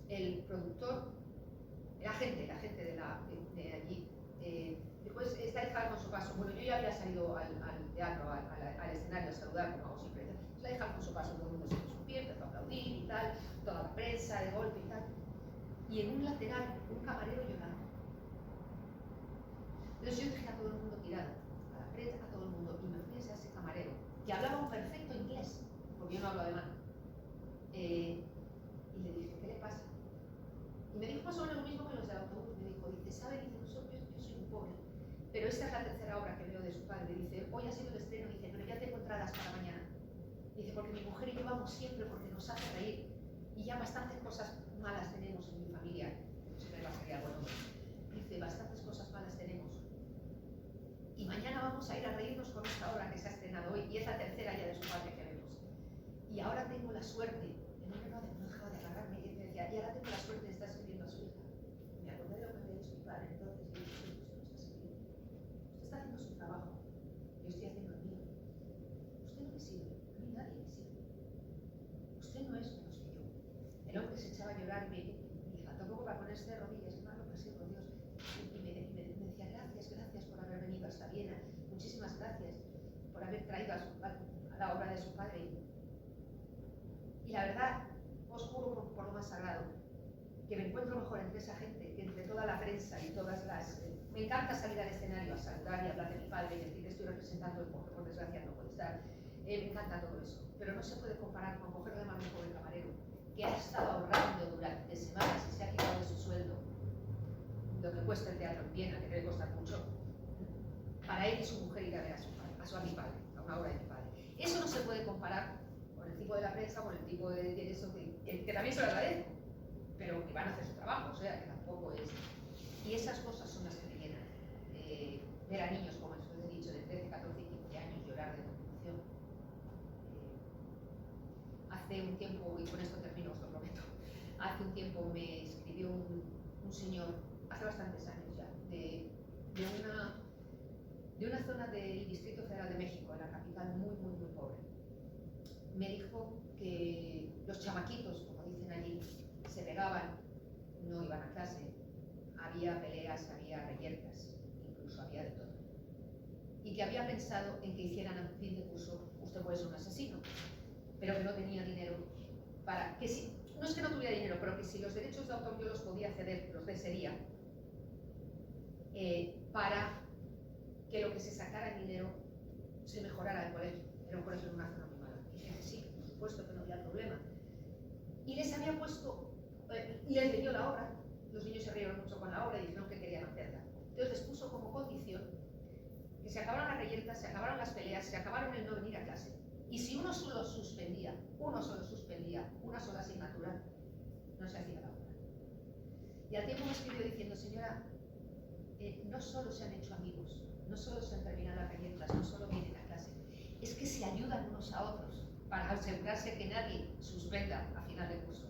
S2: el productor, la gente de allí, después está hija Alfonso Paso. Bueno, yo ya había salido al teatro, al escenario a saludar, como hago siempre. La hija Alfonso Paso, todo el mundo se puso en pie, empezó a aplaudir y tal, toda la prensa, de golpe y tal. Y en un lateral, un camarero llorando. Entonces yo dejé a todo el mundo tirado, a la prensa, a todo el mundo, y me fui a ese camarero, que hablaba un perfecto inglés, porque yo no hablo alemán. Y le dije: ¿qué le pasa? Y me dijo más o menos lo mismo que los del autobús. Me dijo, ¿sabe? Dice, yo soy un pobre, pero esta es la tercera obra que veo de su padre. Dice, hoy ha sido el estreno, dice, pero ya tengo entradas para mañana. Dice, porque mi mujer y yo vamos siempre porque nos hace reír. Y ya bastantes cosas malas tenemos en mi familia. Siempre va a ser bueno. Dice, bastantes cosas malas tenemos. Y mañana vamos a ir a reírnos con esta obra que se ha estrenado hoy. Y es la tercera ya de su padre que vemos. Y ahora tengo la suerte, no dejaba de agarrarme y decía, y ahora tengo la suerte de estar escribiendo a su hija. Me acordé de lo que había dicho mi padre entonces y dije, sí, usted no está escribiendo. Usted está haciendo su trabajo, yo estoy haciendo el mío. Usted no me sirve, a mí nadie me sirve. Usted no es menos que yo. El hombre se echaba a llorar y faltó poco para ponerse de rodillas, hermano, que así con Dios. Y me decía, gracias por haber venido hasta Viena, muchísimas gracias por haber traído a la obra de su padre. Y la verdad, os juro por lo más sagrado, que me encuentro mejor entre esa gente que entre toda la prensa y todas las... me encanta salir al escenario a saludar y hablar de mi padre y decir que estoy representando porque por desgracia no puede estar. Me encanta todo eso, pero no se puede comparar con coger de mano a un pobre camarero que ha estado ahorrando durante semanas y se ha quitado de su sueldo lo que cuesta el teatro en Viena, que debe costar mucho, para él y su mujer ir a ver a mi padre, a una obra de mi padre. Eso no se puede comparar con el tipo de la prensa, con el tipo de eso que también se lo agradezco, pero que van a hacer su trabajo, o sea, que tampoco es... Y esas cosas son las que me llenan. Ver a niños, como les he dicho, de 13, 14 y 15 años llorar de conmoción. Hace un tiempo, y con esto termino, os lo prometo, hace un tiempo me escribió un señor, hace bastantes años ya, de una zona del Distrito Federal de México, en la capital muy pobre. Me dijo que los chamaquitos, como dicen allí, se pegaban, no iban a clase, había peleas, había reyertas, incluso había de todo. Y que había pensado en que hicieran a fin de curso, usted puede ser un asesino, pero que no tenía dinero para que si, no es que no tuviera dinero, pero que si los derechos de autor yo los podía ceder, los cedería, para que lo que se sacara en dinero se mejorara el colegio. Era un colegio en una zona muy mala. Y dije, sí, por supuesto que no había problema. Y les había puesto, y les vendió la obra. Los niños se rieron mucho con la obra y dijeron que querían hacerla. Entonces les puso como condición que se acabaron las reyertas, se acabaron las peleas, se acabaron el no venir a clase. Y si uno solo suspendía una sola asignatura, no se hacía la obra. Y al tiempo me escribió diciendo, señora, no solo se han hecho amigos, no solo se han terminado las reyertas, no solo vienen a clase, es que se ayudan unos a otros para asegurarse que nadie suspenda a final de curso.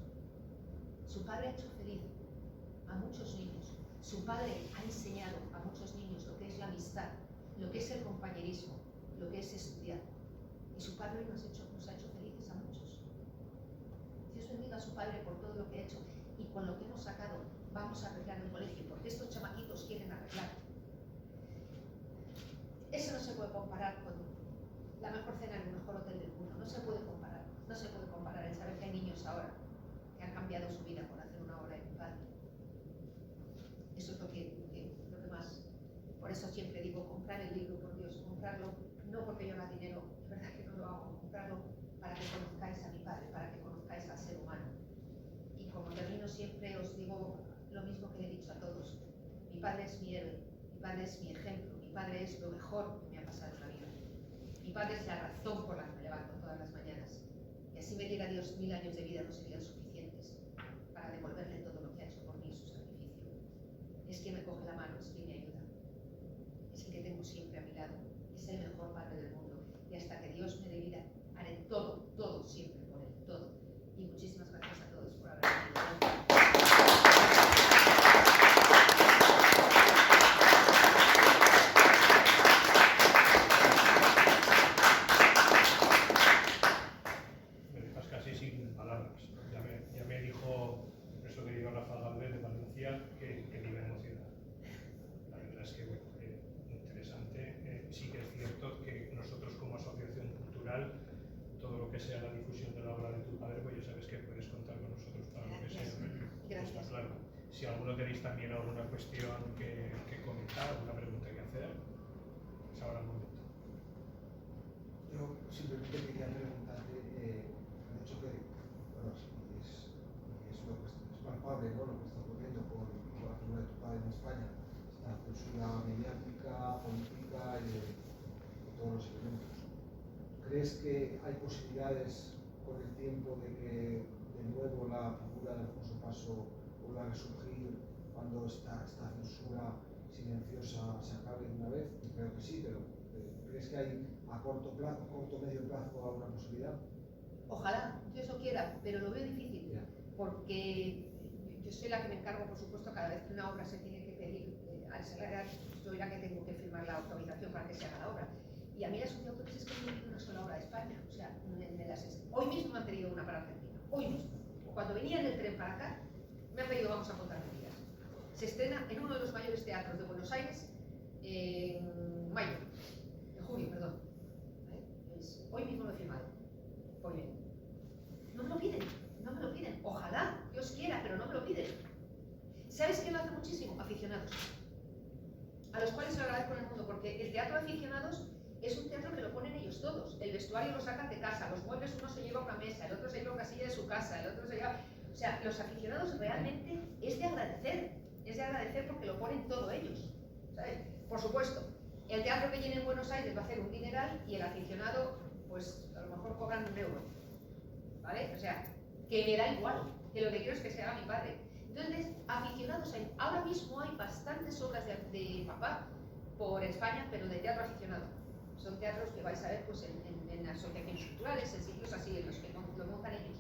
S2: Su padre ha hecho feliz a muchos niños, su padre ha enseñado a muchos niños lo que es la amistad, lo que es el compañerismo, lo que es estudiar. Y su padre nos ha hecho felices a muchos. Dios bendiga a su padre por todo lo que ha hecho y con lo que hemos sacado vamos a arreglar el colegio, porque estos chamaquitos quieren arreglar. Eso no se puede comparar con la mejor cena en el mejor hotel del mundo, no se puede comparar. No se puede comparar el saber que hay niños ahora que han cambiado su vida por hacer una obra de mi padre. Eso es lo que más. Por eso siempre digo, comprar el libro, por Dios, comprarlo, no porque yo haga dinero, es verdad que no lo hago, comprarlo para que conozcáis a mi padre, para que conozcáis al ser humano. Y como termino siempre, os digo lo mismo que le he dicho a todos. Mi padre es mi héroe, mi padre es mi ejemplo, mi padre es lo mejor que me ha pasado en la vida. Mi padre es la razón por la que me levanto todas las mañanas. Y así me diera Dios 1000 años de vida no serían suficientes para devolverle todo lo que ha hecho por mí y su sacrificio. Es quien me coge la mano, es quien me ayuda. Es el que tengo siempre a mi lado. Es el mejor padre del mundo. Y hasta que Dios me dé vida, haré todo siempre por él, todo. Y muchísimas gracias a todos por haber venido.
S1: Ya me dijo eso que dijo Rafa Galvez de Valencia, que me iba a emocionar. La verdad es que, bueno, interesante. Sí que es cierto que nosotros como asociación cultural, todo lo que sea la difusión de la obra de tu padre, pues ya sabes que puedes contar con nosotros para lo que sea.
S2: Gracias.
S1: Está claro. Si alguno tenéis también alguna cuestión que comentar, alguna pregunta que hacer, es ahora el momento.
S3: Yo simplemente quería preguntarte, el hecho que, bueno, es palpable, ¿no?, lo que está ocurriendo con la figura de tu padre en España, esta censura mediática, política y de todos los elementos. ¿Crees que hay posibilidades con el tiempo de que de nuevo la figura de Alfonso Paso vuelva a resurgir cuando esta censura silenciosa se acabe de una vez? Creo que sí, pero ¿crees que hay a corto medio plazo alguna posibilidad?
S2: Ojalá, yo eso quiera, pero lo veo difícil.
S3: Yeah.
S2: porque yo soy la que me encargo, por supuesto, cada vez que una obra se tiene que pedir al Sagrada, soy la que tengo que firmar la autorización para que se haga la obra. Y a mí la sociedad de autores es que no he una sola obra de España. O sea, hoy mismo me han pedido una para Argentina. Hoy mismo. Cuando venía en el tren para acá, me han pedido vamos a contar mentiras. Se estrena en uno de los mayores teatros de Buenos Aires en mayo. En junio, perdón. Hoy mismo lo he firmado. Pues bien. No me lo piden. No me lo piden. Ojalá, Dios quiera, pero no me lo piden. ¿Sabes quién lo hace muchísimo? Aficionados. A los cuales se lo agradezco en el mundo, porque el teatro de aficionados es un teatro que lo ponen ellos todos. El vestuario lo sacan de casa, los muebles uno se lleva una mesa, el otro se lleva una silla de su casa, el otro se lleva... O sea, los aficionados realmente es de agradecer porque lo ponen todo ellos, ¿sabes? Por supuesto, el teatro que llene en Buenos Aires va a hacer un dineral y el aficionado, pues a lo mejor cobran €1, ¿vale? O sea, que me da igual, que lo que quiero es que se haga mi padre. Entonces, aficionados hay. Ahora mismo hay bastantes obras de papá por España, pero de teatro aficionado. Son teatros que vais a ver pues, en asociaciones culturales, en sitios así, en los que lo montan ellos.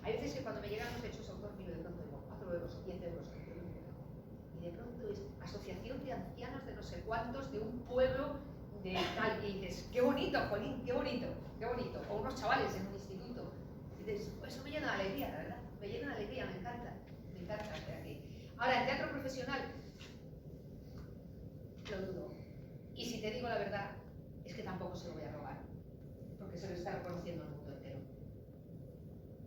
S2: Hay veces que cuando me llegan los hechos autor, miro de pronto digo 4 euros o 10 euros. Y de pronto es asociación de ancianos de no sé cuántos, de un pueblo de tal. Y dices, qué bonito, Jolín, qué bonito, qué bonito. O unos chavales en un instituto. Y dices, pues eso me llena de alegría, la verdad. Me llena de alegría, me encanta. Me encanta. O sea que... Ahora, el teatro profesional, lo dudo. Y si te digo la verdad, es que tampoco se lo voy a robar, porque se lo está reconociendo el mundo entero.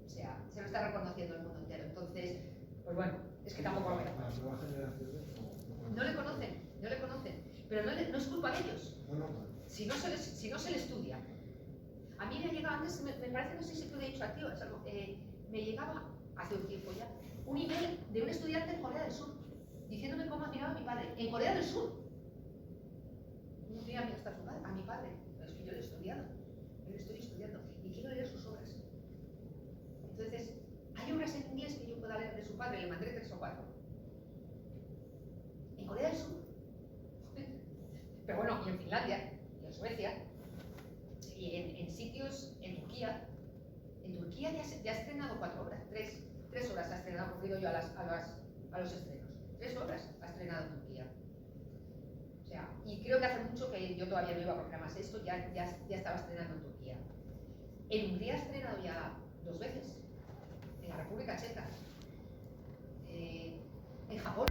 S2: O sea, se lo está reconociendo el mundo entero. Entonces, pues bueno, es que tampoco lo voy a robar.
S3: Las nuevas generaciones
S2: No le conocen, pero no es culpa de ellos.
S3: Bueno,
S2: Si no se le estudia. A mí me ha llegado antes, me parece, no sé si tú le he dicho a ti, es algo, me llegaba hace un tiempo ya, un email de un estudiante en Corea del Sur, diciéndome cómo admiraba a mi padre. En Corea del Sur. No tenía amigo hasta a mi padre, pero es que yo lo he estudiado, yo lo estoy estudiando y quiero leer sus obras. Entonces, hay obras en inglés que yo pueda leer de su padre, le mandaré 3 o 4. En Corea del Sur. Pero bueno, y en Finlandia, y en Suecia, y en sitios, en Turquía ya ha estrenado 4 obras, 3 horas ha estrenado, porque he ido yo a los estrenos. 3 horas ha estrenado en Turquía. O sea, y creo que hace mucho que yo todavía no iba, porque además esto ya estaba estrenando en Turquía. En Hungría ha estrenado ya 2 veces, en la República Checa, en Japón.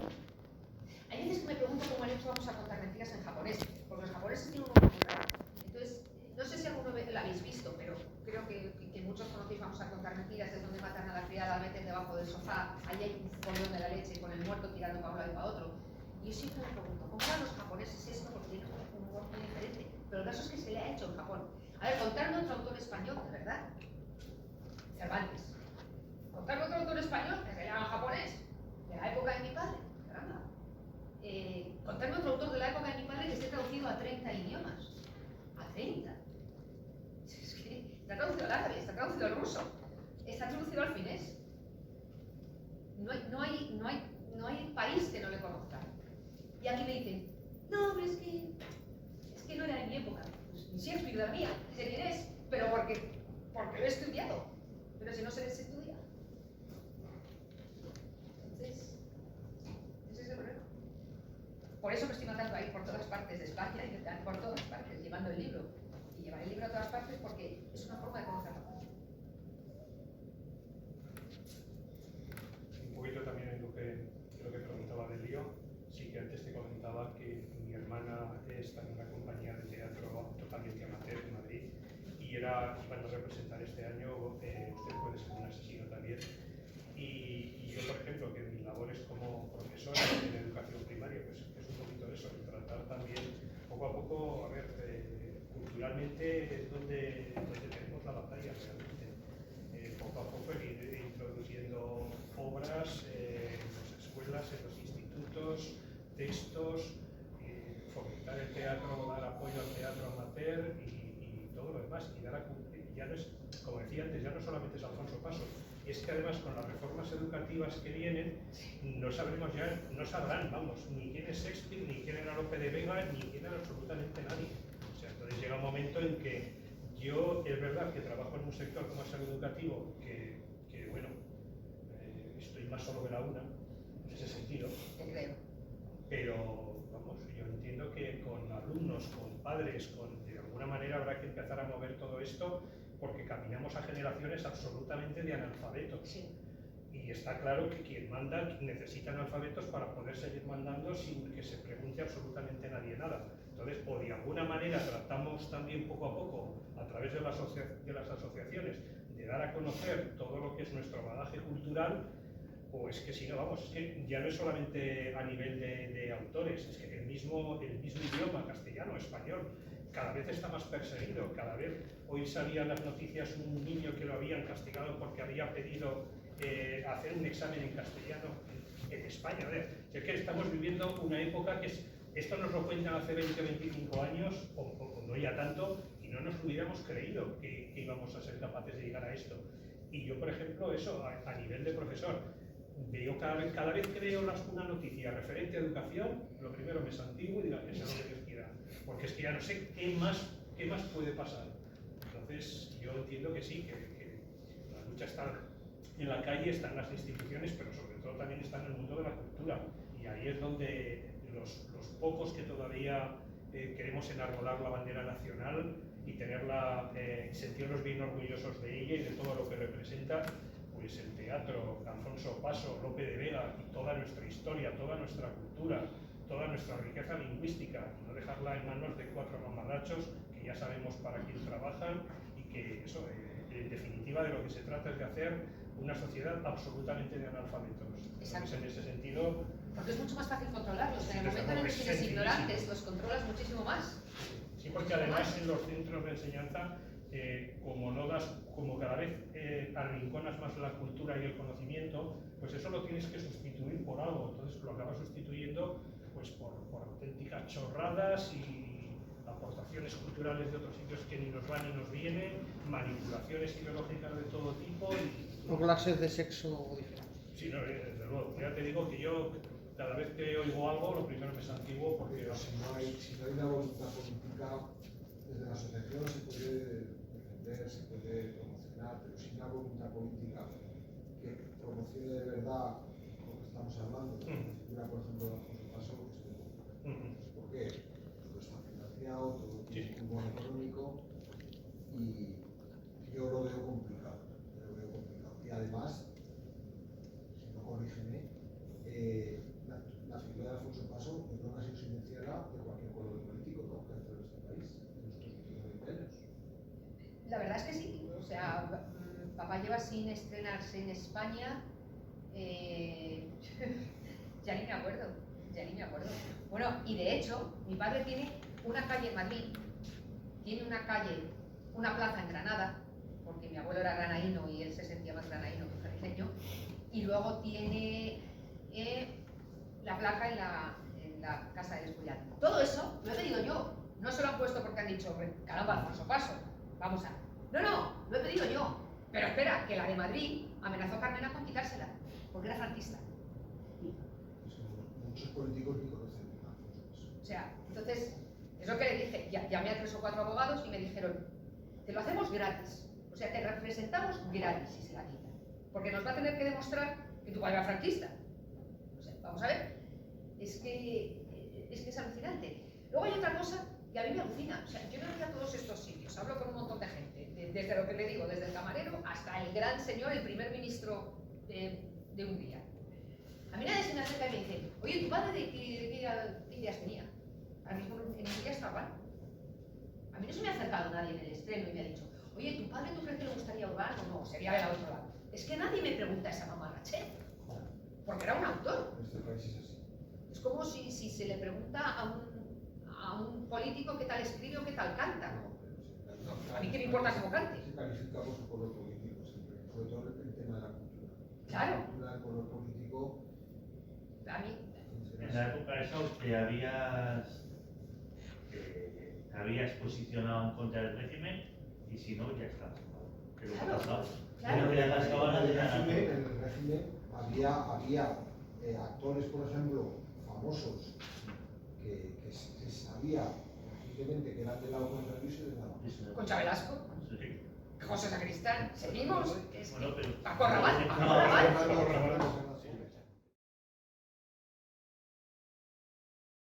S2: Hay veces que me pregunto cómo han hecho vamos a contar mentiras en japonés, porque los japoneses tienen un vocabulario. Entonces, no sé si alguno la habéis visto, pero creo que muchos conocéis vamos a contar mentiras, es donde matan a la criada, la meten debajo del sofá, ahí hay un cordón de la leche con el muerto tirando para un lado y para otro. Y yo siempre me pregunto, ¿cómo harán los japoneses esto? Porque tienen un humor muy diferente. Pero el caso es que se le ha hecho en Japón. A ver, contarme otro autor español, de verdad. Cervantes. Contarme otro autor español que se llama japonés, de la época de mi padre. Caramba. Contarme otro autor de la época de mi padre que esté traducido a 30 idiomas. A 30. Es que está traducido al árabe, está traducido al ruso, está traducido al finés. No hay país que no le conozca. Y aquí me dicen, no, pero es que no era de mi época. Pues ni Shakespeare de la mía, ni sé quién es, pero porque lo he estudiado. Pero si no se les estudia. Entonces, ese es el problema. Por eso me estoy matando a ir por todas partes de España, y por todas partes, llevando el libro. Y llevar el libro a todas partes porque es una forma de conocer la cultura.
S1: Un poquito también en lo que preguntaba del lío, sí que antes te comentaba que mi hermana está en una compañía de teatro totalmente amateur en Madrid y iban a representar este año, usted puede ser un asesino también. Y yo, por ejemplo, que mi labor es como profesor en educación primaria, pues es un poquito eso, el tratar también poco a poco, a ver, culturalmente es donde tenemos la batalla realmente. Poco a poco ir introduciendo obras en las escuelas, en los institutos, textos, fomentar el teatro, dar apoyo al teatro amateur y todo lo demás. Y ya no es, como decía antes, ya no solamente es Alfonso Paso, es que además con las reformas educativas que vienen, no sabrán, vamos, ni quién es Shakespeare, ni quién era Lope de Vega, ni quién era absolutamente nadie. O sea, entonces llega un momento en que yo, es verdad que trabajo en un sector como es el educativo, que bueno, más solo ve la una, en ese sentido.
S2: Te creo.
S1: Pero, vamos, yo entiendo que con alumnos, con padres, de alguna manera habrá que empezar a mover todo esto, porque caminamos a generaciones absolutamente de analfabetos.
S2: Sí.
S1: Y está claro que quien manda necesita analfabetos para poder seguir mandando sin que se pregunte absolutamente nadie nada. Entonces, o de alguna manera tratamos también poco a poco, a través de las asociaciones, de dar a conocer todo lo que es nuestro bagaje cultural, o es que si no, vamos, es que ya no es solamente a nivel de autores, es que el mismo idioma, castellano, español, cada vez está más perseguido. Cada vez, hoy salían las noticias un niño que lo habían castigado porque había pedido hacer un examen en castellano en España. Es que estamos viviendo una época que esto nos lo cuentan hace 20 o 25 años, o no ya tanto, y no nos lo hubiéramos creído que íbamos a ser capaces de llegar a esto. Y yo, por ejemplo, eso, a nivel de profesor, veo cada vez que veo una noticia referente a educación, lo primero me santiguo y digo que sea lo que Dios quiera, porque es que ya no sé qué más puede pasar. Entonces, yo entiendo que sí, que la lucha está en la calle, está en las instituciones, pero sobre todo también está en el mundo de la cultura. Y ahí es donde los pocos que todavía queremos enarbolar la bandera nacional y sentirnos bien orgullosos de ella y de todo lo que representa, pues el teatro, Alfonso Paso, Lope de Vega y toda nuestra historia, toda nuestra cultura, toda nuestra riqueza lingüística, y no dejarla en manos de 4 mamarrachos que ya sabemos para quién trabajan y que eso, en definitiva, de lo que se trata es de hacer una sociedad absolutamente de analfabetos. Entonces, en ese sentido...
S2: Porque es mucho más fácil controlarlos. En el
S1: Sí,
S2: momento en el que tienes
S1: sencillísimo.
S2: ignorantes, los controlas muchísimo más.
S1: Sí, porque además en los centros de enseñanza, como cada vez arrinconas más la cultura y el conocimiento, pues eso lo tienes que sustituir por algo. Entonces lo acabas sustituyendo pues por auténticas chorradas y aportaciones culturales de otros sitios que ni nos van ni nos vienen, manipulaciones ideológicas de todo tipo.
S4: O clases de sexo diferentes.
S1: Sí, no, desde luego. Ya te digo que yo, cada vez que oigo algo, lo primero me santiguo porque...
S3: Pero si no hay una voluntad política, desde la asociación se puede defender, se puede promocionar, pero sin una voluntad política que promocione de verdad lo que estamos hablando, la figura, por ejemplo, de Alfonso Paso, ¿por qué? Todo está financiado, todo tiene un bono económico y yo lo veo complicado. Y además, si no corrígeme, la figura de Alfonso Paso yo creo que ha sido silenciada de cualquier color político, ¿no?, que dentro de este país en estos últimos 20 años.
S2: La verdad es que sí. O sea, papá lleva sin estrenarse en España. Ya ni me acuerdo. Bueno, y de hecho, mi padre tiene una calle en Madrid, tiene una plaza en Granada, porque mi abuelo era granaíno y él se sentía más granaíno que jalisceño, y luego tiene la placa en la Casa del Escorial. Todo eso lo he pedido yo, no se lo han puesto porque han dicho, caramba, Alfonso Paso, vamos a... No, lo he pedido yo, pero espera, que la de Madrid amenazó a Carmena con quitársela, porque era franquista.
S3: Muchos políticos ni conocen a Alfonso Paso.
S2: O sea, entonces, es lo que le dije, llamé a 3 o 4 abogados y me dijeron, te lo hacemos gratis, o sea, te representamos gratis si se la quitan, porque nos va a tener que demostrar que tu padre era franquista. O sea, vamos a ver, es que es alucinante. Luego hay otra cosa que a mí me alucina, o sea, yo me voy a todos estos sitios, hablo con un montón de gente, desde lo que le digo, desde el camarero hasta el gran señor, el primer ministro de Hungría. A mí nadie se me acerca y me dice, oye, ¿tu padre de qué ideas tenía? Ahora mismo en Hungría está Orbán. A mí no se me ha acercado nadie en el estreno y me ha dicho, oye, ¿tu padre tú crees que le gustaría Orbán o no? Sería del otro lado. Es que nadie me pregunta esa mamarrache, porque era un autor.
S3: En este país es así.
S2: Es como si se le pregunta a un político qué tal escribe o qué tal canta. A mí qué me importa cómo cante.
S3: Se califica por su color político siempre, sobre todo el tema de la cultura.
S2: Claro.
S3: La cultura, el color político.
S2: A mí.
S5: En la época esa te habías posicionado en contra del régimen y si no, ya está. Pero
S2: Claro,
S5: pasado.
S2: claro.
S5: Pero que la pasaba
S3: En
S5: la de la
S3: en el régimen había actores, por ejemplo, famosos que se sabía recientemente que eran del lado contrario y se les daba.
S2: Concha Velasco,
S5: Sí.
S2: José Sacristán, seguimos.
S5: Bueno, pero
S2: Paco Rabanne.